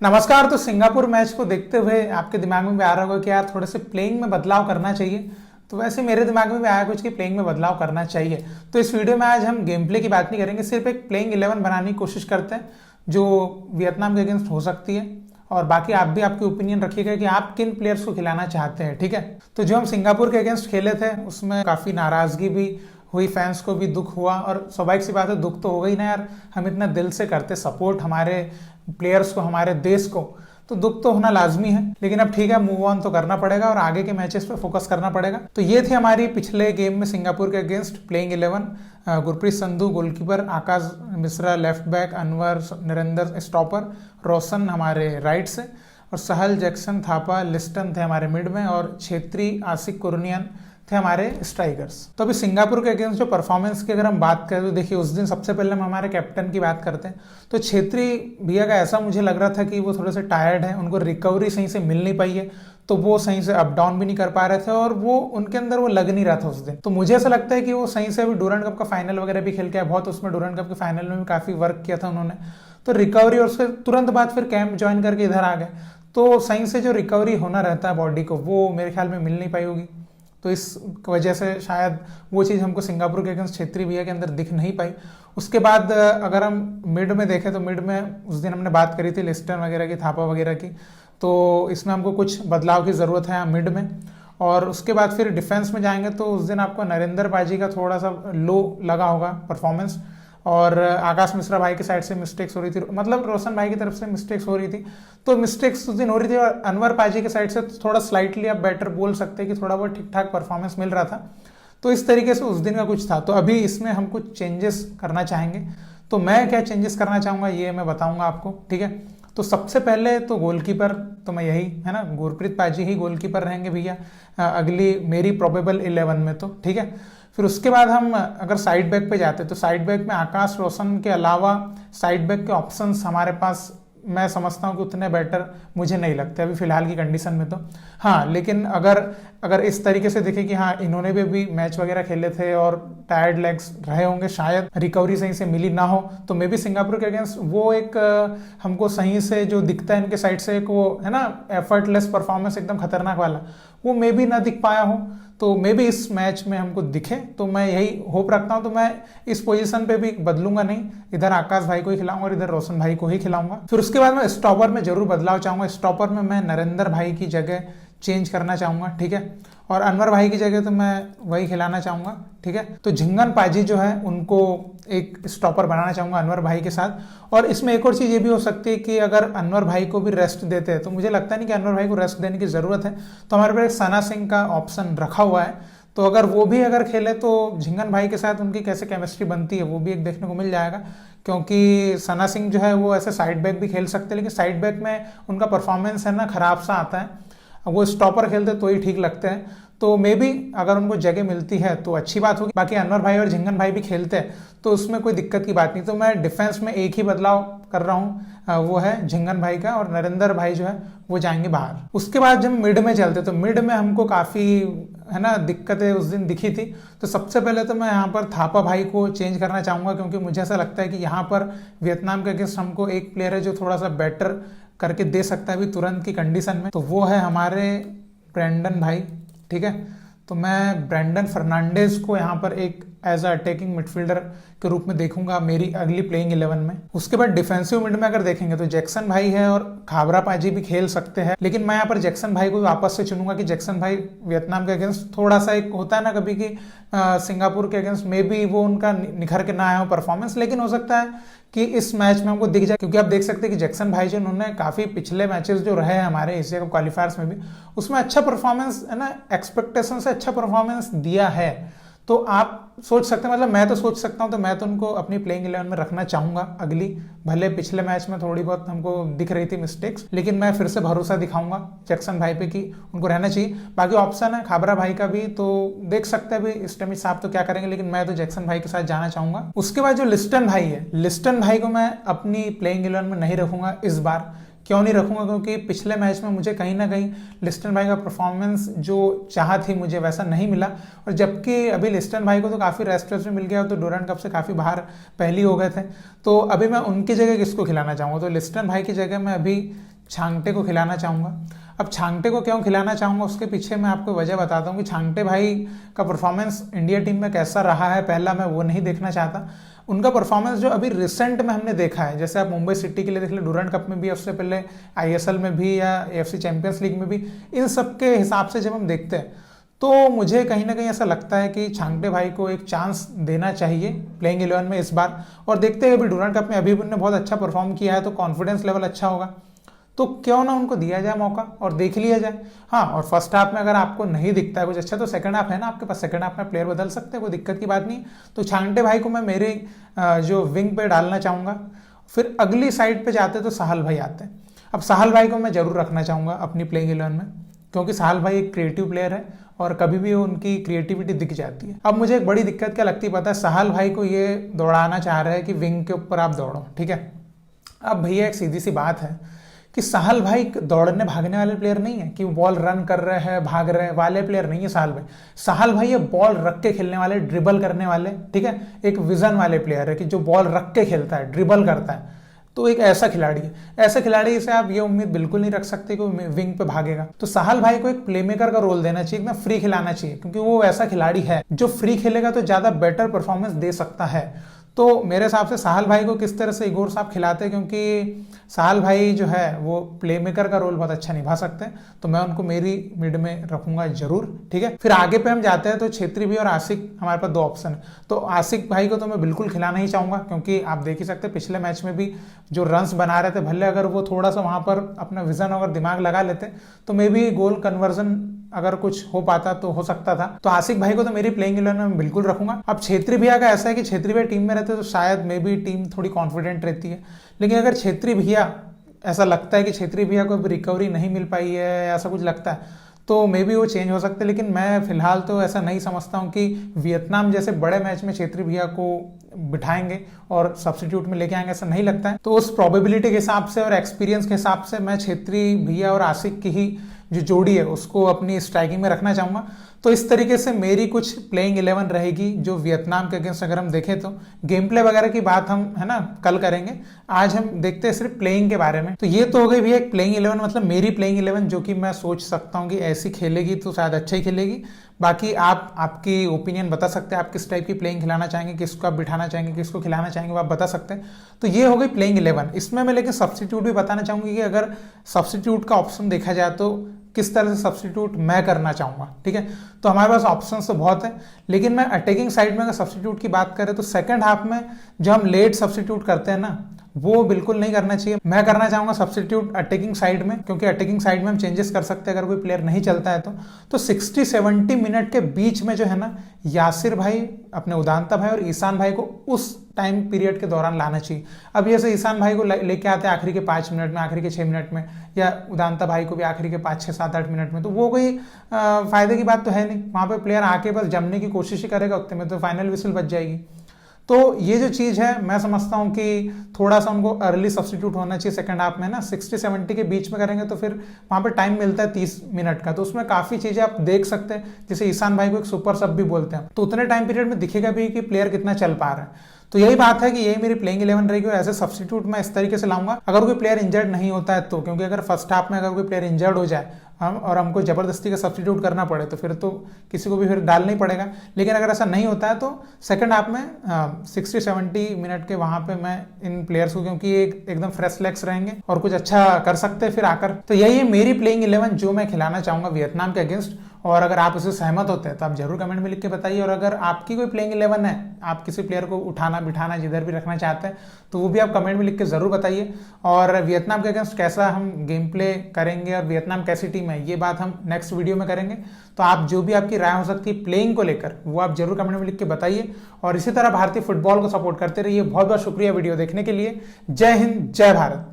नमस्कार। तो Singapore match को देखते हुए आपके दिमाग में भी आ रहा होगा कि यार थोड़े से प्लेइंग में बदलाव करना चाहिए। तो वैसे मेरे दिमाग में भी आया कुछ कि प्लेइंग में बदलाव करना चाहिए। तो इस वीडियो में आज हम गेम प्ले की बात नहीं करेंगे, सिर्फ एक प्लेइंग 11 बनाने की कोशिश करते हैं जो वियतनाम के अगेंस्ट हो सकती है। और बाकी आप भी आपकी ओपिनियन रखिएगा कि आप किन प्लेयर्स को खिलाना चाहते हैं, ठीक है। तो जो हम सिंगापुर के अगेंस्ट खेले थे उसमें काफ़ी नाराज़गी भी हुई, फैंस को भी दुख हुआ। और स्वाभाविक सी बात है, दुख तो होगा ही ना यार, हम इतना दिल से करते सपोर्ट हमारे प्लेयर्स को, हमारे देश को, तो दुख तो होना लाजमी है। लेकिन अब ठीक है, मूव ऑन तो करना पड़ेगा और आगे के मैचेस पे फोकस करना पड़ेगा। तो ये थी हमारी पिछले गेम में सिंगापुर के against playing 11। Gurpreet Sandhu goalkeeper, Akash Mishra left back, Anwar Narender stopper, Roshan हमारे राइट से, और सहल जैक्सन थापा लिस्टन थे हमारे मिड में, और छेत्री आसिक कुरनियन थे हमारे स्ट्राइकर्स। तो अभी सिंगापुर के अगेंस्ट जो परफॉर्मेंस की अगर हम बात करें तो देखिए, उस दिन सबसे पहले हम हमारे कैप्टन की बात करते हैं। तो छेत्री भैया का ऐसा मुझे लग रहा था कि वो थोड़े से टायर्ड है, उनको रिकवरी सही से मिल नहीं पाई है, तो वो सही से अप डाउन भी नहीं कर पा रहे थे और वो उनके अंदर वो लग नहीं रहा था उस दिन। तो मुझे ऐसा लगता है कि वो सही से अभी डूरंड कप का फाइनल वगैरह भी खेल के आए, बहुत उसमें डूरंड कप के फाइनल में भी काफी वर्क किया था उन्होंने। तो रिकवरी, और उसके तुरंत बाद फिर कैंप ज्वाइन करके इधर आ गए, तो सही से जो रिकवरी होना रहता है बॉडी को, वो मेरे ख्याल में मिल नहीं पाई होगी। तो इस वजह से शायद वो चीज़ हमको सिंगापुर के अगेंस्ट छेत्री भैया के अंदर दिख नहीं पाई। उसके बाद अगर हम मिड में देखें तो मिड में उस दिन हमने बात करी थी लिस्टन वगैरह की, थापा वगैरह की, तो इसमें हमको कुछ बदलाव की ज़रूरत है मिड में। और उसके बाद फिर डिफेंस में जाएंगे तो उस दिन आपको नरेंद्र पाजी का थोड़ा सा लो लगा होगा परफॉर्मेंस, और आकाश मिश्रा भाई की साइड से मिस्टेक्स हो रही थी, मतलब रोशन भाई की तरफ से मिस्टेक्स हो रही थी। तो मिस्टेक्स उस दिन हो रही थी, और अनवर पाजी की साइड से थोड़ा स्लाइटली आप बेटर बोल सकते हैं कि थोड़ा बहुत ठीक ठाक परफॉर्मेंस मिल रहा था। तो इस तरीके से उस दिन का कुछ था। तो अभी इसमें हम कुछ चेंजेस करना चाहेंगे। तो मैं क्या चेंजेस करना चाहूँगा ये मैं बताऊँगा आपको, ठीक है। तो सबसे पहले तो गोलकीपर, तो मैं यही है ना, गुरप्रीत पाजी ही गोलकीपर रहेंगे भैया अगली मेरी प्रोबेबल 11 में, तो ठीक है। फिर उसके बाद हम अगर साइड बैक पे जाते तो साइड बैक में आकाश रोशन के अलावा साइड बैक के ऑप्शंस हमारे पास मैं समझता हूँ कि उतने बेटर मुझे नहीं लगते अभी फिलहाल की कंडीशन में। तो हाँ, लेकिन अगर इस तरीके से देखें कि हाँ इन्होंने भी मैच वगैरह खेले थे और टायर्ड लेग्स रहे होंगे, शायद रिकवरी सही से मिली ना हो, तो मे बी सिंगापुर के अगेंस्ट वो एक हमको सही से जो दिखता है इनके साइड से, एक वो है ना एफर्टलेस परफॉर्मेंस एकदम खतरनाक वाला, वो मे बी ना दिख पाया हो। तो मे बी इस मैच में हमको दिखे, तो मैं यही होप रखता हूं। तो मैं इस पोजीशन पे भी बदलूंगा नहीं, इधर आकाश भाई को ही खिलाऊंगा और इधर रोशन भाई को ही खिलाऊंगा। फिर उसके बाद मैं स्टॉपर में जरूर बदलाव चाहूंगा। स्टॉपर में मैं नरेंद्र भाई की जगह चेंज करना चाहूंगा, ठीक है। और अनवर भाई की जगह तो मैं वही खिलाना चाहूंगा, ठीक है। तो झिंगन पाजी जो है उनको एक स्टॉपर बनाना चाहूंगा अनवर भाई के साथ। और इसमें एक और चीज़ ये भी हो सकती है कि अगर अनवर भाई को भी रेस्ट देते हैं, तो मुझे लगता नहीं कि अनवर भाई को रेस्ट देने की ज़रूरत है, तो हमारे पास सना सिंह का ऑप्शन रखा हुआ है। तो अगर वो भी अगर खेले तो झिंगन भाई के साथ उनकी कैसे केमिस्ट्री बनती है वो भी एक देखने को मिल जाएगा। क्योंकि सना सिंह जो है वो ऐसे साइड बैक भी खेल सकते हैं, लेकिन साइड बैक में उनका परफॉर्मेंस है ना खराब सा आता है, वो स्टॉपर खेलते तो ही ठीक लगते हैं। तो मे बी अगर उनको जगह मिलती है तो अच्छी बात होगी। बाकी अनवर भाई और झिंगन भाई भी खेलते हैं तो उसमें कोई दिक्कत की बात नहीं। तो मैं डिफेंस में एक ही बदलाव कर रहा हूँ, वो है झिंगन भाई का, और नरेंद्र भाई जो है वो जाएंगे बाहर। उसके बाद जब मिड में चलते तो मिड में हमको काफ़ी है ना दिक्कतें उस दिन दिखी थी। तो सबसे पहले तो मैं यहाँ पर थापा भाई को चेंज करना चाहूँगा, क्योंकि मुझे ऐसा लगता है कि यहाँ पर वियतनाम के अगेंस्ट हमको एक प्लेयर है जो थोड़ा सा बेटर करके दे सकता है अभी तुरंत की कंडीशन में, तो वो है हमारे ब्रेंडन भाई, ठीक है। तो मैं ब्रेंडन फर्नांडेज को यहाँ पर एक एज अ अटैकिंग मिडफील्डर के रूप में देखूंगा मेरी अगली प्लेइंग 11 में। उसके बाद डिफेंसिव मिड में अगर देखेंगे तो जैक्सन भाई है और खाबरा पाजी भी खेल सकते हैं, लेकिन मैं यहाँ पर जैक्सन भाई को वापस से चुनूंगा कि जैक्सन भाई वियतनाम के अगेंस्ट थोड़ा सा एक होता है ना कभी कि सिंगापुर के अगेंस्ट मे बी वो उनका निखर के ना आया हो परफॉर्मेंस, लेकिन हो सकता है कि इस मैच में हमको दिख जाए। क्योंकि आप देख सकते हैं कि जैक्सन भाई जो उन्होंने काफ़ी पिछले मैचेस जो रहे हैं हमारे एशिया कप क्वालिफायर्स में भी, उसमें अच्छा परफॉर्मेंस है ना, एक्सपेक्टेशन से अच्छा परफॉर्मेंस दिया है। तो आप सोच सकते हैं, मतलब मैं तो सोच सकता हूं, तो मैं तो उनको अपनी प्लेइंग 11 में रखना चाहूंगा अगली। भले पिछले मैच में थोड़ी बहुत हमको दिख रही थी मिस्टेक्स, लेकिन मैं फिर से भरोसा दिखाऊंगा जैक्सन भाई पे कि उनको रहना चाहिए। बाकी ऑप्शन है खाबरा भाई का भी, तो देख सकते हैं अभी स्टेमिच साहब तो क्या करेंगे, लेकिन मैं तो जैक्सन भाई के साथ जाना चाहूंगा। उसके बाद जो लिस्टन भाई है, लिस्टन भाई को मैं अपनी प्लेइंग 11 में नहीं रखूंगा इस बार। क्यों नहीं रखूंगा? क्योंकि पिछले मैच में मुझे कहीं ना कहीं लिस्टन भाई का परफॉर्मेंस जो चाहा थी मुझे वैसा नहीं मिला, और जबकि अभी लिस्टन भाई को तो काफ़ी रेस्ट भी मिल गया, तो डूरंड कप से काफ़ी बाहर पहले हो गए थे। तो अभी मैं उनकी जगह किसको खिलाना चाहूँगा? तो लिस्टन भाई की जगह मैं अभी छांगटे को खिलाना चाहूँगा। अब छांगटे को क्यों खिलाना चाहूँगा उसके पीछे मैं आपको वजह बताता हूँ कि छांगटे भाई का परफॉर्मेंस इंडिया टीम में कैसा रहा है, पहला मैं वो नहीं देखना चाहता। उनका परफॉर्मेंस जो अभी रिसेंट में हमने देखा है, जैसे आप मुंबई सिटी के लिए देख ले, डूरंड कप में भी, उससे पहले आईएसएल में भी या एएफसी चैंपियंस लीग में भी, इन सब के हिसाब से जब हम देखते हैं तो मुझे कहीं ना कहीं ऐसा लगता है कि छांगटे भाई को एक चांस देना चाहिए प्लेइंग 11 में इस बार। और देखते हैं अभी डूरंड कप में अभी उन्होंने बहुत अच्छा परफॉर्म किया है तो कॉन्फिडेंस लेवल अच्छा होगा, तो क्यों ना उनको दिया जाए मौका और देख लिया जाए। हाँ, और फर्स्ट हाफ में अगर आपको नहीं दिखता है कुछ अच्छा तो सेकंड हाफ है ना आपके पास, सेकंड हाफ में प्लेयर बदल सकते हैं, कोई दिक्कत की बात नहीं। तो छांगटे भाई को मैं मेरे जो विंग पे डालना चाहूँगा। फिर अगली साइड पे जाते तो साहल भाई आते हैं। अब साहल भाई को मैं जरूर रखना चाहूँगा अपनी प्लेइंग 11 में, क्योंकि साहल भाई एक क्रिएटिव प्लेयर है और कभी भी उनकी क्रिएटिविटी दिख जाती है। अब मुझे एक बड़ी दिक्कत क्या लगती है पता है, साहल भाई को ये दौड़ाना चाह रहे हैं कि विंग के ऊपर आप दौड़ो, ठीक है। अब भैया एक सीधी सी बात है कि साहल भाई दौड़ने भागने वाले प्लेयर नहीं है कि वो बॉल रन कर रहे हैं भाग रहे हैं वाले प्लेयर नहीं है साहल भाई। साहल भाई ये बॉल रख के खेलने वाले, ड्रिबल करने वाले, ठीक है, एक विजन वाले प्लेयर है कि जो बॉल रख के खेलता है, ड्रिबल करता है। तो एक ऐसा खिलाड़ी है, ऐसे खिलाड़ी से आप ये उम्मीद बिल्कुल नहीं रख सकते कि वो विंग पे भागेगा। तो साहल भाई को एक प्लेमेकर का रोल देना चाहिए, एकदम फ्री खिलाना चाहिए, क्योंकि वो ऐसा खिलाड़ी है जो फ्री खेलेगा तो ज्यादा बेटर परफॉर्मेंस दे सकता है। तो मेरे हिसाब से साहल भाई को किस तरह से इगोर साहब खिलाते हैं, क्योंकि साहल भाई जो है वो प्लेमेकर का रोल बहुत अच्छा निभा सकते हैं, तो मैं उनको मेरी मिड में रखूंगा जरूर, ठीक है। फिर आगे पे हम जाते हैं तो छेत्री भी और आशिक, हमारे पास 2 ऑप्शन है। तो आशिक भाई को तो मैं बिल्कुल खिलाना ही चाहूंगा, क्योंकि आप देख ही सकते हैं पिछले मैच में भी जो रन्स बना रहे थे, भले अगर वो थोड़ा सा वहां पर अपना विजन और दिमाग लगा लेते तो मे भी गोल कन्वर्जन अगर कुछ हो पाता तो हो सकता था। तो आशिक भाई को तो मेरी प्लेइंग 11 में बिल्कुल रखूंगा। अब छेत्री भैया का ऐसा है कि छेत्री भैया टीम में रहते तो शायद मे भी टीम थोड़ी कॉन्फिडेंट रहती है, लेकिन अगर छेत्री भैया ऐसा लगता है कि छेत्री भैया को रिकवरी नहीं मिल पाई है, ऐसा कुछ लगता है तो मे बी वो चेंज हो सकते हैं। लेकिन मैं फिलहाल तो ऐसा नहीं समझता हूँ कि वियतनाम जैसे बड़े मैच में छेत्री भैया को बिठाएंगे और सब्स्टिट्यूट में लेके आएंगे, ऐसा नहीं लगता है। तो उस प्रोबेबिलिटी के हिसाब से और एक्सपीरियंस के हिसाब से मैं छेत्री भैया और आशिक की ही जो जोड़ी है उसको अपनी स्ट्राइकिंग में रखना चाहूंगा। तो इस तरीके से मेरी कुछ प्लेइंग 11 रहेगी जो वियतनाम के अगेंस्ट अगर हम देखें तो। गेम प्ले वगैरह की बात हम है ना कल करेंगे, आज हम देखते हैं सिर्फ प्लेइंग के बारे में। तो ये तो हो गई भैया एक प्लेइंग 11, मतलब मेरी प्लेइंग 11 जो कि मैं सोच सकता हूँ कि ऐसी खेलेगी तो शायद अच्छा ही खेलेगी। बाकी आप आपकी ओपिनियन बता सकते हैं, आप किस टाइप की प्लेइंग खिलाना चाहेंगे, किसको आप बिठाना चाहेंगे, किसको खिलाना चाहेंगे, वो आप बता सकते हैं। तो ये हो गई प्लेइंग 11। इसमें मैं लेकिन सब्स्टिट्यूट भी बताना चाहूंगी कि अगर सब्स्टिट्यूट का ऑप्शन देखा जाए तो किस तरह से सब्स्टिट्यूट मैं करना चाहूंगा, ठीक है। तो हमारे पास ऑप्शंस तो बहुत है, लेकिन मैं अटैकिंग साइड में अगर सब्स्टिट्यूट की बात करें तो सेकंड हाफ में जो हम लेट सब्स्टिट्यूट करते हैं ना, वो बिल्कुल नहीं करना चाहिए। मैं करना चाहूंगा सब्स्टिट्यूट अटैकिंग साइड में, क्योंकि अटैकिंग साइड में हम चेंजेस कर सकते हैं अगर कोई प्लेयर नहीं चलता है तो 60-70 मिनट के बीच में जो है ना यासिर भाई, अपने उदांता भाई और ईशान भाई को उस टाइम पीरियड के दौरान लाना चाहिए। अब जैसे ईशान भाई को लेके आते हैं आखिरी के 5 मिनट में, आखिरी के 6 मिनट में, या उदांता भाई को भी आखिरी के 5, 6, 7, 8 मिनट में, तो वो कोई फायदे की बात तो है नहीं। वहां पे प्लेयर आके बस जमने की कोशिश ही करेगा, उतने में तो फाइनल विसल बच जाएगी। तो ये जो चीज है मैं समझता हूं कि थोड़ा सा उनको अर्ली सब्स्टिट्यूट होना चाहिए सेकंड हाफ में ना, 60-70 के बीच में करेंगे तो फिर वहां पे टाइम मिलता है 30 मिनट का, तो उसमें काफी चीजें आप देख सकते हैं। जैसे ईशान भाई को एक सुपर सब भी बोलते हैं, तो उतने टाइम पीरियड में दिखेगा भी कि प्लेयर कितना चल पा रहा है। तो यही बात है कि यही मेरी प्लेइंग 11 रहेगी और ऐसे सब्स्टिट्यूट मैं इस तरीके से लाऊंगा अगर कोई प्लेयर इंजर्ड नहीं होता है तो, क्योंकि अगर फर्स्ट हाफ में अगर कोई प्लेयर इंजर्ड हो जाए और हमको जबरदस्ती का सब्स्टिट्यूट करना पड़े तो फिर तो किसी को भी फिर डालना ही पड़ेगा। लेकिन अगर ऐसा नहीं होता है तो सेकंड हाफ में 60-70 मिनट के वहां पे मैं इन प्लेयर्स को, क्योंकि एकदम फ्रेश लेग्स रहेंगे और कुछ अच्छा कर सकते हैं फिर आकर। तो यही है मेरी प्लेइंग 11 जो मैं खिलाना चाहूंगा वियतनाम के अगेंस्ट। और अगर आप इससे सहमत होते हैं तो आप जरूर कमेंट में लिख के बताइए। और अगर आपकी कोई प्लेइंग 11 है, आप किसी प्लेयर को उठाना बिठाना जिधर भी रखना चाहते हैं, तो वो भी आप कमेंट में लिख के जरूर बताइए। और वियतनाम के अगेंस्ट कैसा हम गेम प्ले करेंगे और वियतनाम कैसी टीम है, ये बात हम नेक्स्ट वीडियो में करेंगे। तो आप जो भी आपकी राय हो सकती है प्लेइंग को लेकर, वो आप जरूर कमेंट में लिख के बताइए। और इसी तरह भारतीय फुटबॉल को सपोर्ट करते रहिए। बहुत बहुत शुक्रिया वीडियो देखने के लिए। जय हिंद, जय भारत।